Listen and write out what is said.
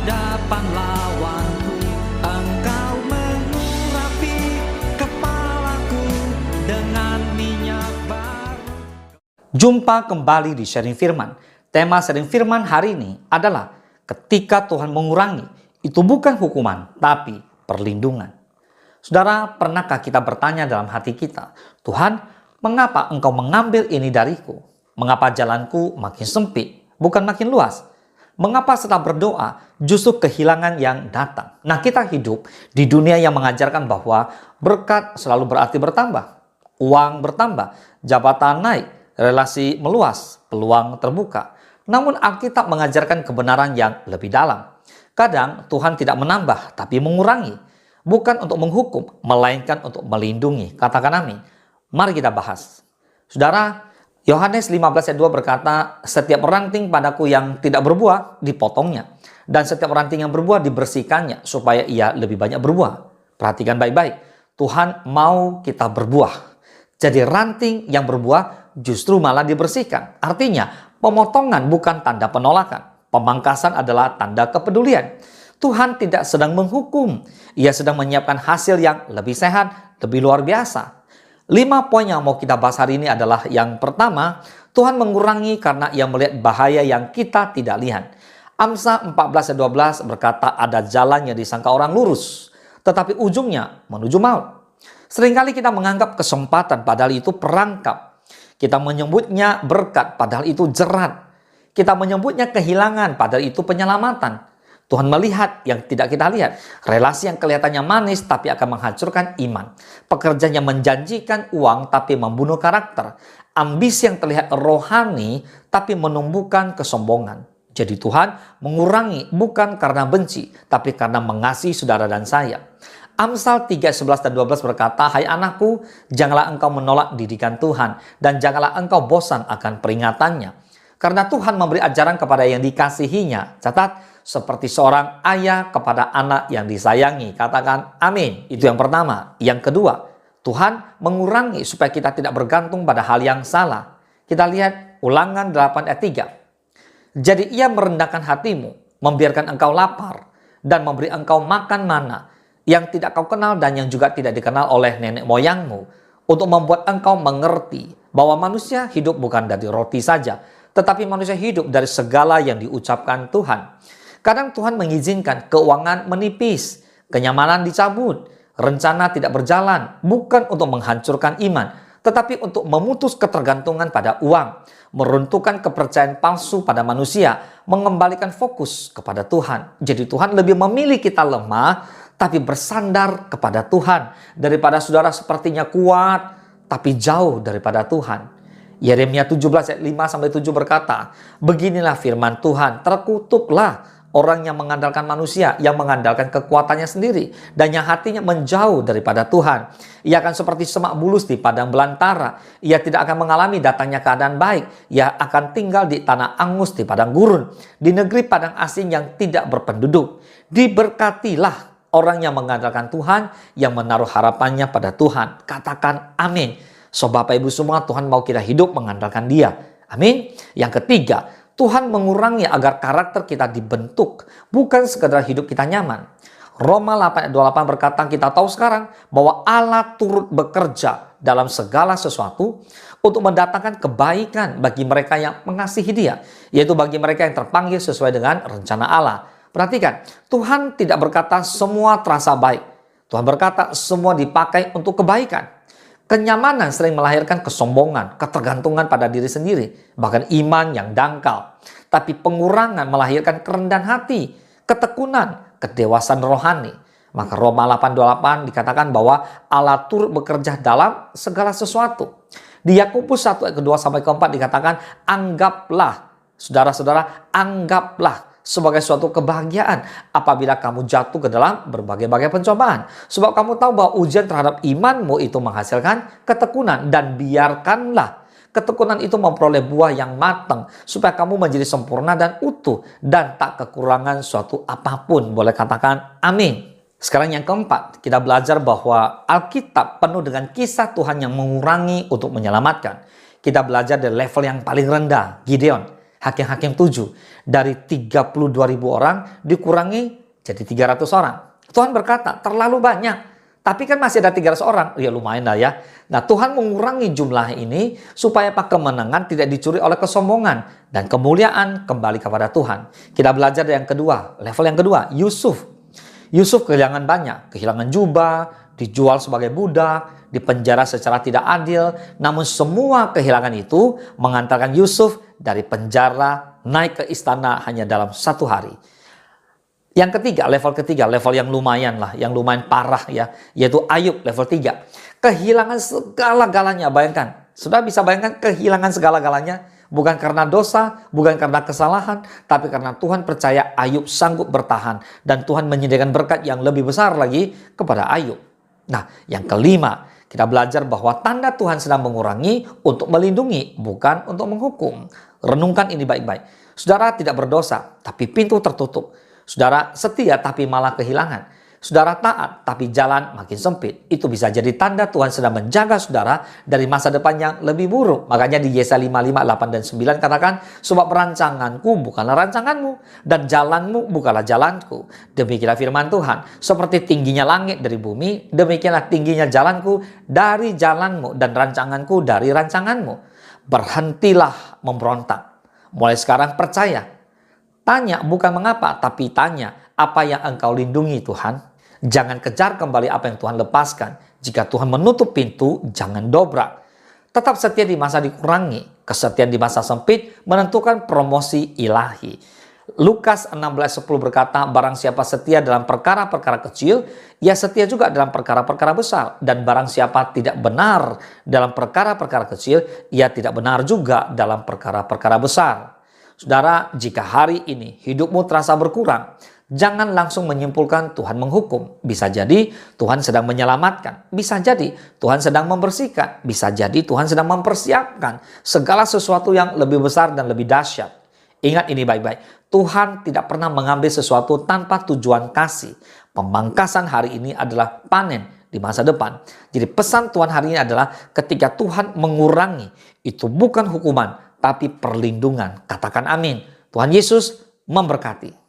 hadapan lawanku, Engkau mengurapi kepalaku dengan minyak baru. Jumpa kembali di Sharing Firman. Tema Sharing Firman hari ini adalah ketika Tuhan mengurangi, itu bukan hukuman, tapi perlindungan. Saudara, pernahkah kita bertanya dalam hati kita, Tuhan, mengapa Engkau mengambil ini dariku? Mengapa jalanku makin sempit, bukan makin luas? Mengapa setelah berdoa, justru kehilangan yang datang? Nah, kita hidup di dunia yang mengajarkan bahwa berkat selalu berarti bertambah. Uang bertambah, jabatan naik, relasi meluas, peluang terbuka. Namun Alkitab mengajarkan kebenaran yang lebih dalam. Kadang Tuhan tidak menambah, tapi mengurangi. Bukan untuk menghukum, melainkan untuk melindungi. Katakan amin. Mari kita bahas. Saudara, Yohanes 15 ayat 2 berkata, setiap ranting padaku yang tidak berbuah, dipotongnya. Dan setiap ranting yang berbuah, dibersihkannya, supaya ia lebih banyak berbuah. Perhatikan baik-baik. Tuhan mau kita berbuah. Jadi ranting yang berbuah justru malah dibersihkan. Artinya, pemotongan bukan tanda penolakan. Pemangkasan adalah tanda kepedulian. Tuhan tidak sedang menghukum. Ia sedang menyiapkan hasil yang lebih sehat, lebih luar biasa. 5 poin yang mau kita bahas hari ini adalah yang pertama, Tuhan mengurangi karena ia melihat bahaya yang kita tidak lihat. Amsal 14 ayat 12 berkata, ada jalan yang disangka orang lurus, tetapi ujungnya menuju maut. Seringkali kita menganggap kesempatan padahal itu perangkap. Kita menyebutnya berkat padahal itu jerat. Kita menyebutnya kehilangan padahal itu penyelamatan. Tuhan melihat yang tidak kita lihat. Relasi yang kelihatannya manis tapi akan menghancurkan iman. Pekerjaan yang menjanjikan uang tapi membunuh karakter. Ambisi yang terlihat rohani tapi menumbuhkan kesombongan. Jadi Tuhan mengurangi bukan karena benci, tapi karena mengasihi saudara dan saya. Amsal 3, 11 dan 12 berkata, hai anakku, janganlah engkau menolak didikan Tuhan, dan janganlah engkau bosan akan peringatannya. Karena Tuhan memberi ajaran kepada yang dikasihinya. Catat, seperti seorang ayah kepada anak yang disayangi. Katakan amin. Itu yang pertama. Yang kedua, Tuhan mengurangi supaya kita tidak bergantung pada hal yang salah. Kita lihat Ulangan 8 ayat 3. Jadi ia merendahkan hatimu, membiarkan engkau lapar, dan memberi engkau makan mana yang tidak kau kenal dan yang juga tidak dikenal oleh nenek moyangmu, untuk membuat engkau mengerti bahwa manusia hidup bukan dari roti saja, tetapi manusia hidup dari segala yang diucapkan Tuhan. Kadang Tuhan mengizinkan keuangan menipis, kenyamanan dicabut, rencana tidak berjalan, bukan untuk menghancurkan iman, tetapi untuk memutus ketergantungan pada uang, meruntuhkan kepercayaan palsu pada manusia, mengembalikan fokus kepada Tuhan. Jadi Tuhan lebih memilih kita lemah, tapi bersandar kepada Tuhan, daripada saudara sepertinya kuat, tapi jauh daripada Tuhan. Yeremia 17 ayat 5-7 berkata, beginilah firman Tuhan, terkutuklah orang yang mengandalkan manusia, yang mengandalkan kekuatannya sendiri, dan yang hatinya menjauh daripada Tuhan. Ia akan seperti semak bulus di padang belantara. Ia tidak akan mengalami datangnya keadaan baik. Ia akan tinggal di tanah angus di padang gurun, di negeri padang asing yang tidak berpenduduk. Diberkatilah orang yang mengandalkan Tuhan, yang menaruh harapannya pada Tuhan. Katakan amin. So Bapak Ibu semua, Tuhan mau kita hidup mengandalkan Dia. Amin. Yang ketiga, Tuhan mengurangi agar karakter kita dibentuk, bukan sekedar hidup kita nyaman. Roma 8 ayat 28 berkata, kita tahu sekarang bahwa Allah turut bekerja dalam segala sesuatu untuk mendatangkan kebaikan bagi mereka yang mengasihi Dia, yaitu bagi mereka yang terpanggil sesuai dengan rencana Allah. Perhatikan, Tuhan tidak berkata semua terasa baik. Tuhan berkata semua dipakai untuk kebaikan. Kenyamanan sering melahirkan kesombongan, ketergantungan pada diri sendiri, bahkan iman yang dangkal. Tapi pengurangan melahirkan kerendahan hati, ketekunan, kedewasaan rohani. Maka Roma 8:28 dikatakan bahwa Allah turut bekerja dalam segala sesuatu. Di Yakobus 1 ayat kedua sampai keempat dikatakan, anggaplah, saudara-saudara, anggaplah sebagai suatu kebahagiaan apabila kamu jatuh ke dalam berbagai-bagai pencobaan. Sebab kamu tahu bahwa ujian terhadap imanmu itu menghasilkan ketekunan, dan biarkanlah ketekunan itu memperoleh buah yang matang supaya kamu menjadi sempurna dan utuh dan tak kekurangan suatu apapun. Boleh katakan amin. Sekarang yang keempat, kita belajar bahwa Alkitab penuh dengan kisah Tuhan yang mengurangi untuk menyelamatkan. Kita belajar dari level yang paling rendah, Gideon. Hakim-hakim 7 dari 32.000 orang dikurangi jadi 300 orang. Tuhan berkata terlalu banyak. Tapi kan masih ada 300 orang. Ya lumayan lah ya. Nah Tuhan mengurangi jumlah ini supaya kemenangan tidak dicuri oleh kesombongan. Dan kemuliaan kembali kepada Tuhan. Kita belajar yang kedua. Level yang kedua. Yusuf. Yusuf kehilangan banyak. Kehilangan jubah. Dijual sebagai budak. Dipenjara secara tidak adil. Namun semua kehilangan itu mengantarkan Yusuf dari penjara naik ke istana hanya dalam 1 hari. Yang ketiga, level yang lumayan lah, yang lumayan parah ya, yaitu Ayub level 3. Kehilangan segala-galanya, bayangkan. Sudah bisa bayangkan kehilangan segala-galanya, bukan karena dosa, bukan karena kesalahan, tapi karena Tuhan percaya Ayub sanggup bertahan. Dan Tuhan menyediakan berkat yang lebih besar lagi kepada Ayub. Nah, yang kelima, kita belajar bahwa tanda Tuhan sedang mengurangi untuk melindungi, bukan untuk menghukum. Renungkan ini baik-baik. Saudara tidak berdosa, tapi pintu tertutup. Saudara setia tapi malah kehilangan. Saudara taat tapi jalan makin sempit. Itu bisa jadi tanda Tuhan sedang menjaga saudara dari masa depan yang lebih buruk. Makanya di Yesaya 55, 8 dan 9 katakan, sebab rancanganku bukanlah rancanganmu dan jalanmu bukanlah jalanku. Demikianlah firman Tuhan. Seperti tingginya langit dari bumi, demikianlah tingginya jalanku dari jalanmu dan rancanganku dari rancanganmu. Berhentilah memberontak. Mulai sekarang percaya. Tanya bukan mengapa, tapi tanya apa yang engkau lindungi Tuhan. Jangan kejar kembali apa yang Tuhan lepaskan. Jika Tuhan menutup pintu, jangan dobrak. Tetap setia di masa dikurangi. Kesetiaan di masa sempit menentukan promosi ilahi. Lukas 16:10 berkata, barang siapa setia dalam perkara-perkara kecil, ia setia juga dalam perkara-perkara besar. Dan barang siapa tidak benar dalam perkara-perkara kecil, ia tidak benar juga dalam perkara-perkara besar. Saudara, jika hari ini hidupmu terasa berkurang, jangan langsung menyimpulkan Tuhan menghukum. Bisa jadi Tuhan sedang menyelamatkan. Bisa jadi Tuhan sedang membersihkan. Bisa jadi Tuhan sedang mempersiapkan segala sesuatu yang lebih besar dan lebih dahsyat. Ingat ini baik-baik. Tuhan tidak pernah mengambil sesuatu tanpa tujuan kasih. Pemangkasan hari ini adalah panen di masa depan. Jadi pesan Tuhan hari ini adalah ketika Tuhan mengurangi, itu bukan hukuman, tapi perlindungan. Katakan amin. Tuhan Yesus memberkati.